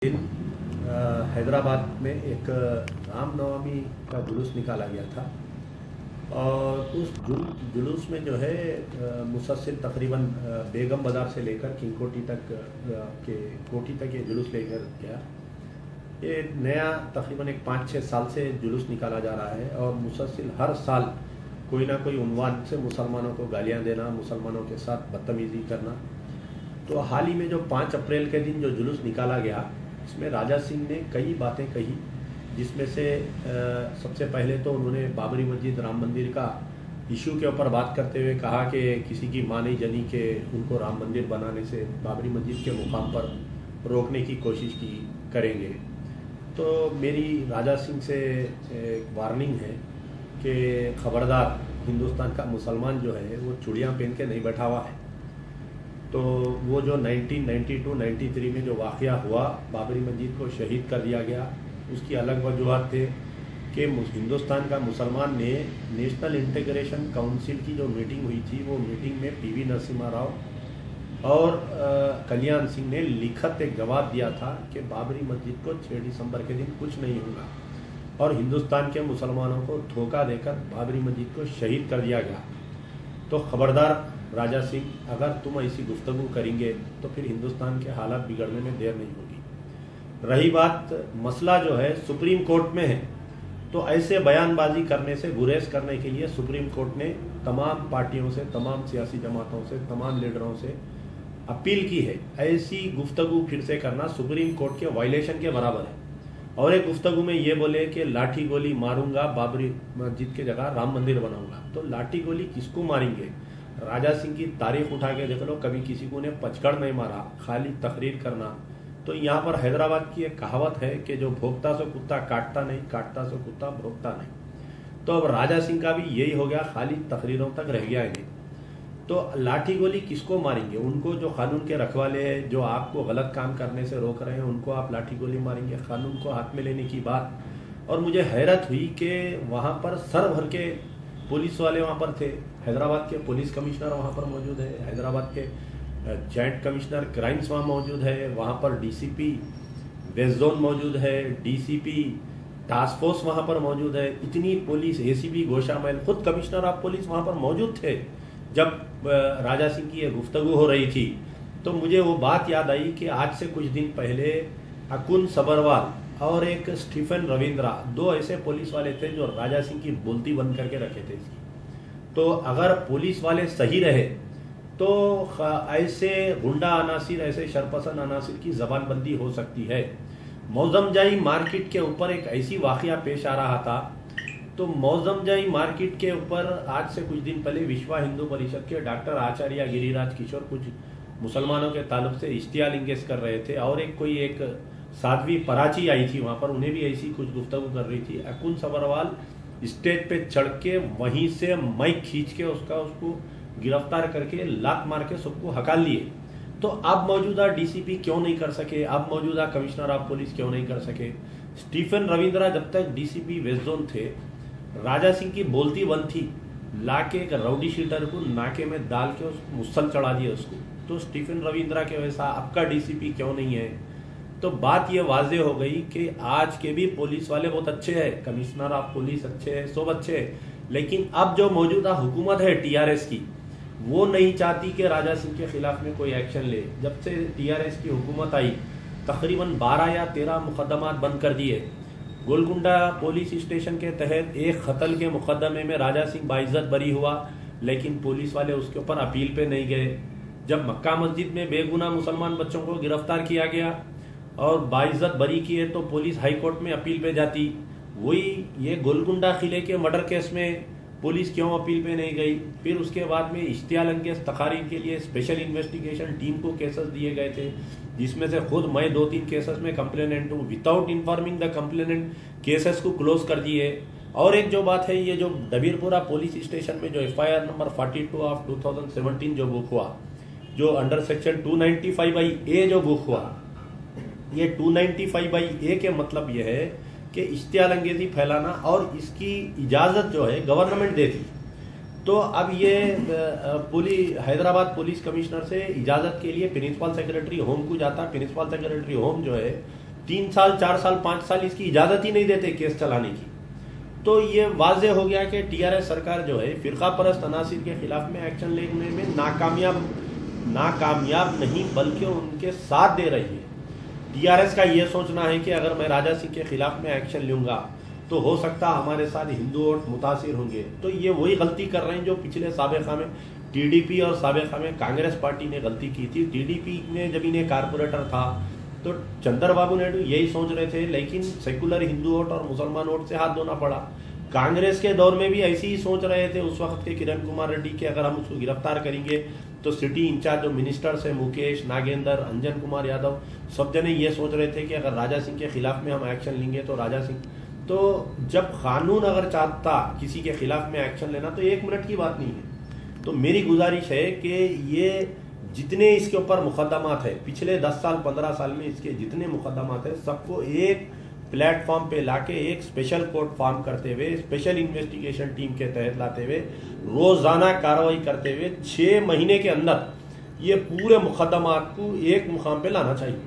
दिन हैदराबाद में एक रामनवमी का जुलूस निकाला गया था और उस जुलूस में जो है मुसलसल तकरीबन बेगम बाज़ार से लेकर किंग कोठी तक के कोठी तक ये जुलूस लेकर गया। ये नया तकरीबन एक 5-6 साल से जुलूस निकाला जा रहा है और मुसलसल हर साल कोई ना कोई उन्वान से मुसलमानों को गालियां देना, मुसलमानों के साथ बदतमीज़ी करना। तो हाल ही में जो 5 अप्रैल के दिन जो जुलूस निकाला गया, इसमें राजा सिंह ने कई बातें कही, जिसमें से सबसे पहले तो उन्होंने बाबरी मस्जिद राम मंदिर का इशू के ऊपर बात करते हुए कहा कि किसी की मां नहीं जनी कि उनको राम मंदिर बनाने से बाबरी मस्जिद के मुकाम पर रोकने की कोशिश की करेंगे। तो मेरी राजा सिंह से एक वार्निंग है कि खबरदार, हिंदुस्तान का मुसलमान जो है वो चूड़ियाँ पहन के नहीं बैठा हुआ है। तो वो जो 1992-93 में जो वाक़या हुआ, बाबरी मस्जिद को शहीद कर दिया गया, उसकी अलग वजूहत थे कि हिंदुस्तान का मुसलमान ने नेशनल इंटीग्रेशन काउंसिल की जो मीटिंग हुई थी, वो मीटिंग में पीवी नरसिम्हा राव और कल्याण सिंह ने लिखत एक जवाब दिया था कि बाबरी मस्जिद को 6 दिसंबर के दिन कुछ नहीं होगा और हिंदुस्तान के मुसलमानों को धोखा देकर बाबरी मस्जिद को शहीद कर दिया गया। तो खबरदार राजा सिंह, अगर तुम ऐसी गुफ्तगू करेंगे तो फिर हिंदुस्तान के हालात बिगड़ने में देर नहीं होगी। रही बात, मसला जो है सुप्रीम कोर्ट में है, तो ऐसे बयानबाजी करने से गुरेज करने के लिए सुप्रीम कोर्ट ने तमाम पार्टियों से, तमाम सियासी जमातों से, तमाम लीडरों से अपील की है। ऐसी गुफ्तगू फिर से करना सुप्रीम कोर्ट के वायलेशन के बराबर है। और एक गुफ्तगू में ये बोले कि लाठी गोली मारूंगा, बाबरी मस्जिद की जगह राम मंदिर बनाऊंगा। तो लाठी गोली किसको मारेंगे? राजा सिंह की तारीख उठा के देख लो, कभी किसी को ने पचकड़ नहीं मारा, खाली तकरीर करना। तो यहाँ पर हैदराबाद की एक कहावत है कि जो भोगता सो कुत्ता काटता नहीं, काटता सो कुत्ता भोगता नहीं। तो अब राजा सिंह का भी यही हो गया, खाली तकरीरों तक रह गया है। तो लाठी गोली किसको मारेंगे? उनको जो कानून के रखवाले हैं, जो आपको गलत काम करने से रोक रहे हैं, उनको आप लाठी गोली मारेंगे? कानून को हाथ में लेने की बात। और मुझे हैरत हुई कि वहाँ पर सर भर के पुलिस वाले वहाँ पर थे। हैदराबाद के पुलिस कमिश्नर वहाँ पर मौजूद है, हैदराबाद के जॉइंट कमिश्नर क्राइम्स वहाँ मौजूद है, वहाँ पर डीसीपी वेस्ट जोन मौजूद है, डीसीपी टास्क फोर्स वहाँ पर मौजूद है। इतनी पुलिस, एसीपी गोशामैल, खुद कमिश्नर ऑफ पुलिस वहाँ पर मौजूद थे जब राजा सिंह की ये गुफ्तगू हो रही थी। तो मुझे वो बात याद आई कि आज से कुछ दिन पहले अकुन सबरवाल और एक स्टीफन रविंद्रा, 2 ऐसे पुलिस वाले थे जो राजा सिंह की बोलती बंद करके रखे थे इसकी। तो अगर पुलिस वाले सही रहे तो ऐसे गुंडा अनासिर, ऐसे शरपसंद अनासिर की जबानबंदी हो सकती है। मौजमजाई मार्केट के ऊपर एक ऐसी वाकया पेश आ रहा था। तो मौजमजाई मार्केट के ऊपर आज से कुछ दिन पहले विश्व हिंदू परिषद के डॉक्टर आचार्य गिरिराज किशोर कुछ मुसलमानों के ताल्लुक से इश्तियाल इंगेज कर रहे थे और एक साध्वी पराची आई थी वहां पर, उन्हें भी ऐसी कुछ गुफ्तगू कर रही थी। अकुन सबरवाल स्टेज पे चढ़ के वहीं से माइक खींच के उसको गिरफ्तार करके लात मार के सबको हकाल लिए। तो अब मौजूदा डीसीपी क्यों नहीं कर सके? अब मौजूदा कमिश्नर ऑफ पुलिस क्यों नहीं कर सके? स्टीफन रविंद्रा जब तक डीसीपी वेस्ट जोन थे, राजा सिंह की बोलती बंद थी, लाके एक राउडी शीटर को नाके में डाल के उसको मुसल चढ़ा दिया उसको। तो स्टीफन रविंद्रा के वैसा आपका डीसीपी क्यों नहीं है? तो बात ये वाजे हो गई कि आज के भी पुलिस वाले बहुत अच्छे हैं, कमिश्नर ऑफ पुलिस अच्छे हैं, सब अच्छे हैं, लेकिन अब जो मौजूदा हुकूमत है टीआरएस की, वो नहीं चाहती कि राजा सिंह के खिलाफ में कोई एक्शन ले। जब से टीआरएस की हुकूमत आई, तकरीबन 12 या 13 मुकदमात बंद कर दिए। गोलकुंडा पुलिस स्टेशन के तहत एक कत्ल के मुकदमे में राजा सिंह बाइज्जत बरी हुआ, लेकिन पुलिस वाले उसके ऊपर अपील पे नहीं गए। जब मक्का मस्जिद में बेगुनाह मुसलमान बच्चों को गिरफ्तार किया गया और बाइज्जत बरी किए तो पुलिस हाई कोर्ट में अपील पे जाती। वही ये गोलकुंडा किले के मर्डर केस में पुलिस क्यों अपील पे नहीं गई? फिर उसके बाद में इश्तियाल अंगेज तकारीर के लिए स्पेशल इन्वेस्टिगेशन टीम को केसेस दिए गए थे, जिसमें से खुद मैं 2-3 केसेस में कंप्लेनेंट हूँ। Without informing the complainant cases को क्लोज कर दिए। और एक जो बात है, ये जो डबीरपुरा पुलिस स्टेशन में जो FIR नंबर 42 ऑफ 2017 जो बुक हुआ, जो अंडर सेक्शन 295/A जो बुक हुआ, ये 295/A के मतलब ये है कि इश्तियाल अंगेजी फैलाना, और इसकी इजाजत जो है गवर्नमेंट देती। तो अब ये हैदराबाद पुलिस कमिश्नर से इजाजत के लिए प्रिंसिपल सेक्रेटरी होम को जाता। प्रिंसिपल सेक्रेटरी होम जो है 3 साल 4 साल 5 साल इसकी इजाज़त ही नहीं देते केस चलाने की। तो ये वाजे हो गया कि टीआरएस सरकार जो है फिरका परस्त अनासिर के खिलाफ में एक्शन लेने में नाकामयाब नहीं बल्कि उनके साथ दे रही है। टीआरएस का ये सोचना है कि अगर मैं राजा सिंह के खिलाफ में एक्शन लूंगा तो हो सकता हमारे साथ हिंदू वोट मुतासिर होंगे। तो ये वही गलती कर रहे हैं जो पिछले साबिका में टीडीपी और साबिका में कांग्रेस पार्टी ने गलती की थी। टीडीपी ने जब इन्हें कारपोरेटर था तो चंद्रबाबू नायडू यही सोच रहे थे, लेकिन सेकुलर हिंदू वोट और मुसलमान वोट से हाथ धोना पड़ा। कांग्रेस के दौर में भी ऐसे ही सोच रहे थे उस वक्त के किरण कुमार रेड्डी के, अगर हम उसको गिरफ्तार करेंगे तो सिटी इंचार्ज जो मिनिस्टर्स है मुकेश, नागेंद्र, अंजन कुमार यादव, सब जने ये सोच रहे थे कि अगर राजा सिंह के खिलाफ में हम एक्शन लेंगे तो राजा सिंह, तो जब कानून अगर चाहता किसी के खिलाफ में एक्शन लेना तो 1 मिनट की बात नहीं है। तो मेरी गुजारिश है कि ये जितने इसके ऊपर मुकदमात है पिछले 10 साल 15 साल में इसके जितने मुकदमात है सबको एक प्लेटफॉर्म पे लाके एक स्पेशल कोर्ट फॉर्म करते हुए स्पेशल इन्वेस्टिगेशन टीम के तहत लाते हुए रोजाना कार्रवाई करते हुए 6 महीने के अंदर ये पूरे मुकदमात को एक मुकाम पे लाना चाहिए।